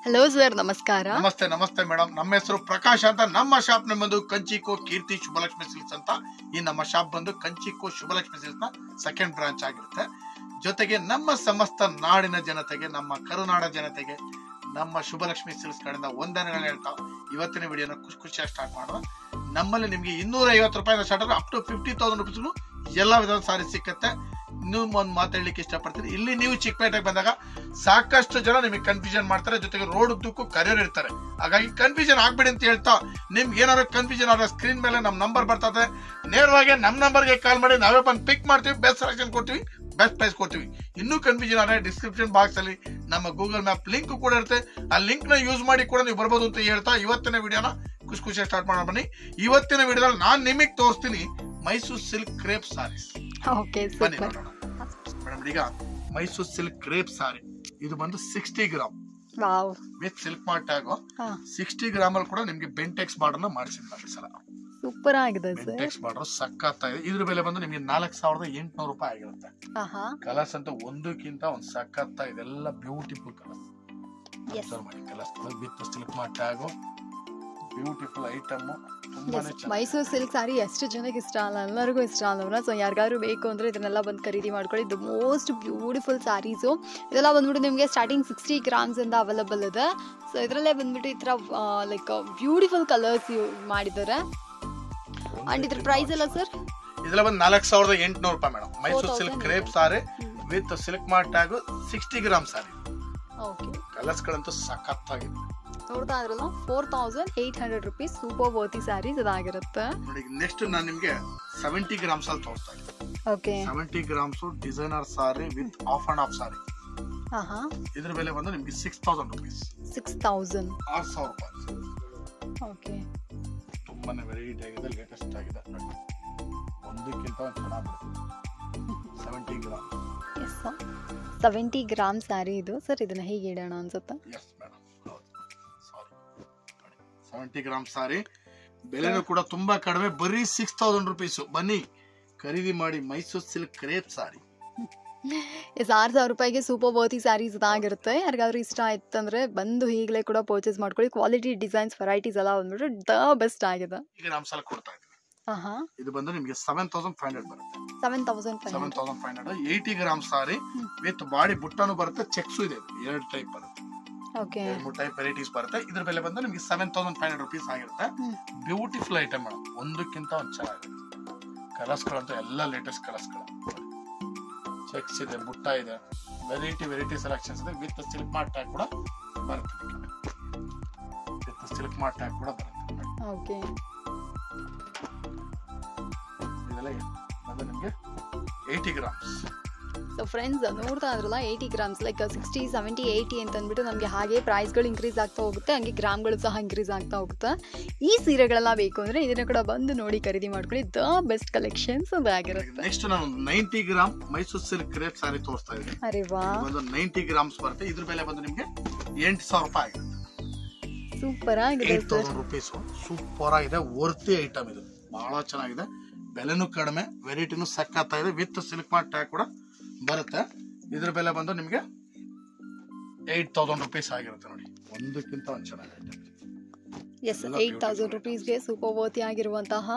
Hello sir, ನಮಸ್ಕಾರ. ನಮಸ್ತೆ ನಮಸ್ತೆ ಮೇಡಮ್. ನಮ್ಮ ಹೆಸರು ಪ್ರಕಾಶ್ ಅಂತ. ನಮ್ಮ ಶಾಪ್ ಬಂದು ಕಂಚಿಕೋ ಕೀರ್ತಿ ಶುಭಲಕ್ಷ್ಮಿ ಸಿಲ್ಕ್ಸ್ ಅಂತ. ಈ ನಮ್ಮ ಶಾಪ್ ಬಂದು ಕಂಚಿಕೋ ಶುಭಲಕ್ಷ್ಮಿ ಸಿಲ್ಕ್ಸ್ ನ ಸೆಕೆಂಡ್ ಬ್ರಾಂಚ್ ಆಗಿರುತ್ತೆ. ಜೊತೆಗೆ ನಮ್ಮ ಸಮಸ್ತ ನಾಡಿನ ಜನತೆಗೆ, ನಮ್ಮ ಕರುನಾಡ ಜನತೆಗೆ ನಮ್ಮ ಶುಭಲಕ್ಷ್ಮಿ ಸಿಲ್ಕ್ಸ್ ಕಡೆಯಿಂದ ವಂದನೆಗಳು ಹೇಳ್ತಾ ಇವತ್ತಿನ ವಿಡಿಯೋನ ಖುಷಿಯಾಗಿ ಸ್ಟಾರ್ಟ್ ಮಾಡೋಣ. ನಮ್ಮಲ್ಲಿ ನಿಮ್ಗೆ 250 ರೂಪಾಯಿ ಸ್ಟಾರ್ಟ್ ಅಪ್ ಟು 50,000 ರುಪೀಸ್ಗೂ ಎಲ್ಲ ವಿಧದ ಸಾರಿ ಸಿಕ್ಕತ್ತೆ. ನೀವು ಒಂದು ಮಾತಾಡ್ಲಿಕ್ಕೆ ಇಷ್ಟಪಡ್ತೀರಿ, ಇಲ್ಲಿ ನೀವು ಚಿಕ್ಕಪೇಟೆಗೆ ಬಂದಾಗ ಸಾಕಷ್ಟು ಜನ ನಿಮಗೆ ಕನ್ಫ್ಯೂಷನ್ ಮಾಡ್ತಾರೆ, ಜೊತೆಗೆ ರೋಡ್ ಉದ್ದಕ್ಕೂ ಕರಿಯರ್ ಇರ್ತಾರೆ. ಹಾಗಾಗಿ ಕನ್ಫ್ಯೂಷನ್ ಆಗ್ಬೇಡಿ ಅಂತ ಹೇಳ್ತಾ, ನಿಮ್ಗೆ ಏನಾದ್ರು ಕನ್ಫ್ಯೂಷನ್ ಆದ್ರೆ ಸ್ಕ್ರೀನ್ ಮೇಲೆ ನಮ್ಮ ನಂಬರ್ ಬರ್ತದೆ, ನೇರವಾಗಿ ನಮ್ಮ ನಂಬರ್ಗೆ ಕಾಲ್ ಮಾಡಿ ನಾವೇ ಬಂದು ಪಿಕ್ ಮಾಡ್ತೀವಿ, ಬೆಸ್ಟ್ ಸೆಲೆಕ್ಷನ್ ಕೊಡ್ತೀವಿ, ಬೆಸ್ಟ್ ಪ್ರೈಸ್ ಕೊಡ್ತೀವಿ. ಇನ್ನೂ ಕನ್ಫ್ಯೂಷನ್ ಆದ್ರೆ ಡಿಸ್ಕ್ರಿಪ್ಷನ್ ಬಾಕ್ಸ್ ಅಲ್ಲಿ ನಮ್ಮ ಗೂಗಲ್ ಮ್ಯಾಪ್ ಲಿಂಕ್ ಕೂಡ ಇರುತ್ತೆ, ಆ ಲಿಂಕ್ ನ ಯೂಸ್ ಮಾಡಿ ಕೂಡ ನೀವು ಬರ್ಬೋದು ಅಂತ ಹೇಳ್ತಾ ಇವತ್ತಿನ ವಿಡಿಯೋನ ಖುಷಿಯಾಗಿ ಸ್ಟಾರ್ಟ್ ಮಾಡೋಣ ಬನ್ನಿ. ಇವತ್ತಿನ ವಿಡಿಯೋದಲ್ಲಿ ನಾನು ನಿಮಗೆ ತೋರಿಸ್ತೀನಿ ಮೈಸೂರು ಸಿಲ್ಕ್ ಕ್ರೇಪ್ ಸಾರೀಸ್. ಬನ್ನಿ ನೋಡೋಣ ಮೇಡಮ್. ಈಗ ಮೈಸೂರು ಸಿಲ್ಕ್ ಕ್ರೇಪ್ ಸಾರಿ ಇದು ಬಂದು 60 ಗ್ರಾಮ್ ವಿತ್ ಸಿಲ್ಕ್ ಮಾರ್ಟ್ ಆಗೋ 60 ಗ್ರಾಮ್ ಅಲ್ಲಿ ಕೂಡ ನಿಮ್ಗೆ ಬೆಂಟೆಕ್ಸ್ ಬಾರ್ಡರ್ ನ ಮಾಡಿಸಿದ್ವಿ. ಸಲ ಸೂಪರ್ ಆಗಿದೆ. ಬೆಂಟೆಕ್ಸ್ ಬಾರ್ಡರ್ ಸಕ್ಕತ್ತ ಇದೆ. ಇದ್ರ ಬೆಲೆ ಬಂದು ನಿಮ್ಗೆ 4,800 ರೂಪಾಯಿ ಆಗಿರುತ್ತೆ. ಕಲರ್ಸ್ ಅಂತ ಒಂದಕ್ಕಿಂತ ಒಂದು ಸಕ್ಕತ್ತ ಇದೆಲ್ಲ ಬ್ಯೂಟಿಫುಲ್ ಕಲರ್ಸ್ ಮಾಡಿ. ಕಲರ್ಸ್ ವಿತ್ ಸಿಲ್ಕ್ ಮಾರ್ಟ್ ಆಗೋ ಬ್ಯೂಟಿಫುಲ್ ಐಟಮ್. ಮೈಸೂರು ಸಿಲ್ಕ್ ಸಾರಿ ಎಷ್ಟು ಜನಕ್ಕೆ ಇಷ್ಟ ಅಲ್ಲ, ಎಲ್ಲರಿಗೂ ಇಷ್ಟ ಅಲ್ಲವ್ರ. ಸೊ ಯಾರಿಗಾದ್ರು ಬೇಕು ಅಂದ್ರೆ ಇದನ್ನೆಲ್ಲ ಬಂದು ಖರೀದಿ ಮಾಡ್ಕೊಳ್ಳಿ. ದ ಮೋಸ್ಟ್ ಬ್ಯೂಟಿಫುಲ್ ಸಾರೀಸು ಇದೆಲ್ಲ ಬಂದ್ಬಿಟ್ಟು ನಿಮಗೆ ಸ್ಟಾರ್ಟಿಂಗ್ 60 ಗ್ರಾಮ್ಸ್ ಇಂದ ಅವೈಲಬಲ್ ಇದೆ. ಸೊ ಇದರಲ್ಲೇ ಬಂದ್ಬಿಟ್ಟು ಈ ತರ ಲೈಕ್ ಬ್ಯೂಟಿಫುಲ್ ಕಲರ್ಸ್ ಮಾಡಿದ್ದಾರೆ. ಅಂಡ್ ಇದ್ರ ಪ್ರೈಸ್ ಎಲ್ಲ ಸರ್ ಇದೆಲ್ಲ ಬಂದು 4,800 ರೂಪಾಯಿ madam. Mysuru silk crepe sorry with silk mart ಆಗೋ 60 ಗ್ರಾಮ್ ಸಾರಿ. ಕಲರ್ಸ್ ಗಳಂತೂ ಸಖತ್ತಾಗಿದೆ. ನೋಡ್ತಾ ಇದ್ರಲ್ಲ 4,800 ರುಪೀಸ್ ಸೂಪರ್ ವರ್ತಿ ಸ್ಯಾರೀಸ್ ಇದಾಗಿರುತ್ತೆ. ನೋಡಿ ನೆಕ್ಸ್ಟ್ ನಾನು ನಿಮಗೆ 70 ಗ್ರಾಮ್ಸ್ ಅಲ್ಲಿ ತೋರಿಸ್ತಾ ಇದ್ದೀನಿ. Okay 70 grams designer sari with half and half sari. ಇದ್ರ ಬೆಲೆ ಬಂದು ನಿಮಗೆ 6,000 ರುಪೀಸ್. 6,000 ರೂಪಾಯಿ. ಓಕೆ ತುಂಬಾನೇ ವೆರೈಟಿ ಆಗಿದೆ, ಲೇಟೆಸ್ಟ್ ಆಗಿದೆ. ಒಂದಕ್ಕಿಂತ ಒಂದು ಚೆನ್ನಾಗಿರುತ್ತೆ. 70 ಗ್ರಾಮ್. ಎಸ್ 70 ಗ್ರಾಮ್ ಸ್ಯಾರಿ ಇದು. ಸರ್ ಇದನ್ನ ಹೇಗೆ ಇಡೋಣ ಅನ್ಸುತ್ತೆ? ಎಸ್ ಮೇಡಮ್, 70 ಗ್ರಾಮ್ ಸಾರಿ ಬೆಲೆನೂ ಕೂಡ ತುಂಬಾ ಕಡಿಮೆ, ಬರೀ 6,000 ರುಪೀಸ್. ಬನ್ನಿ ಖರೀದಿ ಮಾಡಿ ಮೈಸೂರು ಸಿಲ್ಕ್ ಕ್ರೇಪ್ ಸಾರಿ. 6,000 ರೂಪಾಯಿಗೆ ಸೂಪರ್ ವರ್ತಿ ಸ್ಯಾರೀಸ್ ಇದಾಗಿರುತ್ತೆ. ಯಾರಿಗಾದ್ರೂ ಇಷ್ಟ ಆಯ್ತಂದ್ರೆ ಬಂದು ಈಗಲೇ ಕೂಡ ಪರ್ಚೇಸ್ ಮಾಡ್ಕೊಳ್ಳಿ. ಕ್ವಾಲಿಟಿ ಡಿಸೈನ್ಸ್ ವೆರೈಟೀಸ್ ಎಲ್ಲ ಬಂದ್ಬಿಟ್ಟು ದ ಬೆಸ್ಟ್ ಆಗಿದೆ. ಗ್ರಾಮ್ಸ್ ಅಲ್ಲಿ ಕೊಡ್ತಾ ಇದ್ದೀವಿ. ಇದು ಬಂದು ನಿಮಗೆ 7,500 ಬರುತ್ತೆ. 7,500 80 ಗ್ರಾಮ್ ಸಾರಿ ವಿತ್ ಬಾಡಿ ಬುಟ್ಟನು ಬರುತ್ತೆ, ಚೆಕ್ಸು ಇದೆ. 2 ಟೈಪ್ ಬರುತ್ತೆ, 3 ಟೈಪ್ ವೆರೈಟೀಸ್ ಬರುತ್ತೆ. ಇದ್ರ ಬೆಲೆ ಬಂದು ನಿಮಗೆ 7,500 ರುಪೀಸ್ ಆಗಿರುತ್ತೆ. ಬ್ಯೂಟಿಫುಲ್ ಐಟಮ್ ಮೇಡಮ್, ಒಂದಕ್ಕಿಂತ ಒಂದು ಚೆನ್ನಾಗಿದೆ. ಕಲರ್ಸ್ ಗಳಂತೂ ಎಲ್ಲ ಲೇಟೆಸ್ಟ್ ಕಲರ್ಸ್ ಗಳು. ಚೆಕ್ಸ್ ಇದೆ, ಬುಟ್ಟ ಇದೆ, ವೆರೈಟಿ ಸೆಲೆಕ್ಷನ್ಸ್ ಇದೆ. ವಿತ್ ಸಿಲ್ಕ್ ಮಾರ್ಟ್ ಟ್ಯಾಗ್ ಕೂಡ ಬರುತ್ತೆ. ವಿತ್ ಸಿಲ್ಕ್ ಮಾರ್ಟ್ ಟ್ಯಾಗ್ ಕೂಡ ಬರುತ್ತೆ. ಇದೆಲ್ಲ ಬಂದು ನಿಮಗೆ 80 ಗ್ರಾಮ್ಸ್. ಸೊ ಫ್ರೆಂಡ್ಸ್ ನೋಡ್ತಾ ಇದ್ರಲ್ಲ 80 ಗ್ರಾಮ್ಸ್ ಲೈಕ್ 60, 70, 80 ಅಂತ ಅಂದ್ಬಿಟ್ಟು ನಮಗೆ ಹಾಗೆ ಪ್ರೈಸ್ಗಳು ಇನ್ಕ್ರೀಸ್ ಆಗ್ತಾ ಹೋಗುತ್ತೆ, ಹಂಗೆ ಗ್ರಾಮ್ಗಳು ಸಹ ಇನ್ಕ್ರೀಸ್ ಆಗ್ತಾ ಹೋಗುತ್ತೆ. ಈ ಸೀರೆಗಳೆಲ್ಲ ಬೇಕು ಅಂದ್ರೆ ಇದನ್ನ ಕೂಡ ಬಂದು ನೋಡಿ ಖರೀದಿ ಮಾಡ್ಕೊಳ್ಳಿ. ದ ಬೆಸ್ಟ್ ಕಲೆಕ್ಷನ್ಸ್ ಆಗಿರುತ್ತೆ. ನೆಕ್ಸ್ಟ್ ನಾನು 90 ಗ್ರಾಮ್ ಮೈಸೂರು ಸಿಲ್ಕ್ ಕ್ರೇಪ್ ಸಾರಿ ತೋರಿಸ್ತಾ ಇದ್ದೀನಿ. ಅರೆ ವಾ, ಒಂದು 90 ಗ್ರಾಮ್ಸ್ ಬರುತ್ತೆ. ಇದ್ರ ಬೆಲೆ ಬಂದು ನಿಮಗೆ 8,000 ರೂಪಾಯಿ ಆಗುತ್ತೆ. ಸೂಪರ್ ಆಗಿದೆ. 8,000 ರುಪೀಸ್. ಸೂಪರ್ ಆಗಿದೆ, ವರ್ತಿ ಐಟಮ್ ಇದು, ಬಹಳ ಚೆನ್ನಾಗಿದೆ. ಬೆಲೆನೂ ಕಡಿಮೆ, ವೆರೈಟಿನೂ ಸಕ್ಕತ್ತ ಇದೆ. ವಿತ್ ಸಿಲ್ಕ್ ಮಾರ್ಟ್ ಟ್ಯಾಗ್ ಕೂಡ ಬರುತ್ತೆ. ಇದ್ರ ಬೆಲೆ ಬಂದು ನಿಮಗೆ 8,000 ರುಪೀಸ್ ಆಗಿರುತ್ತೆ. ನೋಡಿ ಒಂದಕ್ಕಿಂತ ಒಂದು ಚೆನ್ನಾಗಿದೆ. ಎಸ್ 8,000 ರುಪೀಸ್ಗೆ ಸೂಪರ್ ವರ್ತಿ ಆಗಿರುವಂತಹ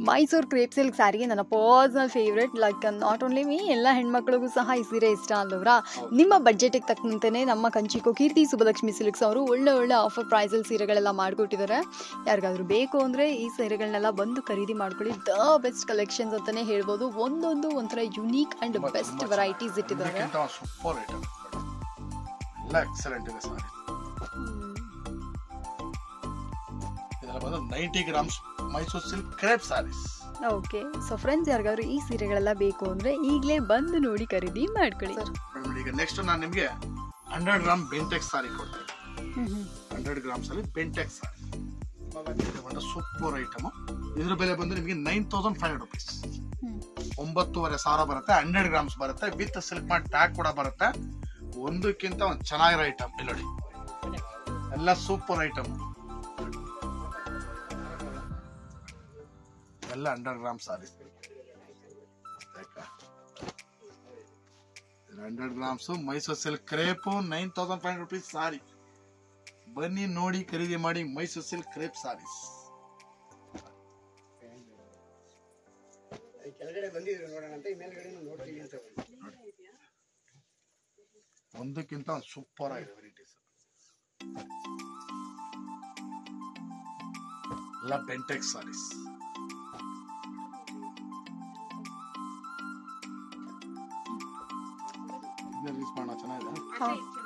ಮೈಸೂರು ಕ್ರೇಪ್ ಸಿಲ್ಕ್ ಸ್ಯಾರಿ ನನ್ನ personal favourite. Like not only me, ಎಲ್ಲ ಹೆಣ್ಮಕ್ಳಿಗೂ ಸಹ ಈ ಸೀರೆ ಇಷ್ಟ ಅಲ್ಲವ್ರಾ. ನಿಮ್ಮ ಬಡ್ಜೆಟ್ಗೆ ತಕ್ಕಂತೆಯೇ ನಮ್ಮ ಕಂಚಿಕೋ ಕೀರ್ತಿ ಸುಬ್ಬಲಕ್ಷ್ಮಿ ಸಿಲ್ಕ್ಸ್ ಅವರು ಒಳ್ಳೆ ಆಫರ್ ಪ್ರೈಸಲ್ಲಿ ಸೀರೆಗಳೆಲ್ಲ ಮಾಡಿಕೊಟ್ಟಿದ್ದಾರೆ. ಯಾರಿಗಾದ್ರೂ ಬೇಕು ಅಂದರೆ ಈ ಸೀರೆಗಳನ್ನೆಲ್ಲ ಬಂದು ಖರೀದಿ ಮಾಡ್ಕೊಳ್ಳಿ. ದ ಬೆಸ್ಟ್ ಕಲೆಕ್ಷನ್ಸ್ ಅಂತಲೇ ಹೇಳ್ಬೋದು. ಒಂದೊಂದು ಒಂಥರ ಯುನೀಕ್ ಆ್ಯಂಡ್ ಬೆಸ್ಟ್ ವೆರೈಟೀಸ್ ಇಟ್ಟಿದ್ದಾರೆ. ಸೂಪರ್ ಐಟಮ್ ಎಲ್ಲ ಎಕ್ಸಲೆಂಟ್ ಇದೆ ಸಾರಿ. ಇದೆಲ್ಲ ಬಂದು 90 grams Mysore silk crepe sarees. Okay so friends ಯಾರಿಗಾದ್ರೂ ಈ ಸೀರೆಗಳೆಲ್ಲ ಬೇಕು ಅಂದ್ರೆ ಈಗಲೇ ಬಂದು ನೋಡಿ ಖರೀದಿ ಮಾಡ್ಕೊಳ್ಳಿ. ಈಗ ನೆಕ್ಸ್ಟ್ ನಾನು ನಿಮಗೆ 100 ಗ್ರಾಮ್ ಬೆಂಟೆಕ್ಸ್ ಸಾರಿ ಕೊಡ್ತೀನಿ. 100 ಗ್ರಾಮ್ಸ್ ಅಲ್ಲಿ ಬೆಂಟೆಕ್ಸ್ ಸಾರಿ ಇದು ಒಂದು ಸೂಪರ್ ಐಟಮ್. ಇದ್ರ ಬೆಲೆ ಬಂದು ನಿಮಗೆ 9,500 ರುಪೀಸ್. 9,500 ಬರುತ್ತೆ. 100 ಗ್ರಾಮ್ಸ್ ಬರುತ್ತೆ. ವಿತ್ ಸಿಲ್ಕ್ ಮಾರ್ಟ್ ಟ್ಯಾಗ್ ಕೂಡ ಬರುತ್ತೆ. ಒಂದಕ್ಕಿಂತ ಒಂದು ಚೆನ್ನಾಗಿರೋ ಐಟಮ್. ಇಲ್ಲಿ ನೋಡಿ ಎಲ್ಲ ಸೂಪರ್ ಐಟಮ್. ಎಲ್ಲ 100 gram saris. 100 grams Mysore silk crepe 9,500 rupees saree. ಬನ್ನಿ ನೋಡಿ ಖರೀದಿ ಮಾಡಿ ಮೈಸೂರು ಸಿಲ್ಕ್ ಕ್ರೇಪ್ ಸಾರೀಸ್. ಕೆಳಗಡೆ ಬಂದಿದ್ರು ನೋಡೋಣ ಅಂತ, ಈ ಮೇಲ್ಗಡೆ ನೋಡ್ತೀವಿ ಅಂತ. ಒಂದಕ್ಕಿಂತ ಒಂದು ಸೂಪರ್ ಆಗಿದೆ ವೆರೈಟೀಸ್ ಎಲ್ಲ ಬೆಂಟೆಕ್ಸ್ ಸಾರೀಸ್. ರಿಲೀಸ್ ಮಾಡೋಣ ಚೆನ್ನಾಗಿದೆ.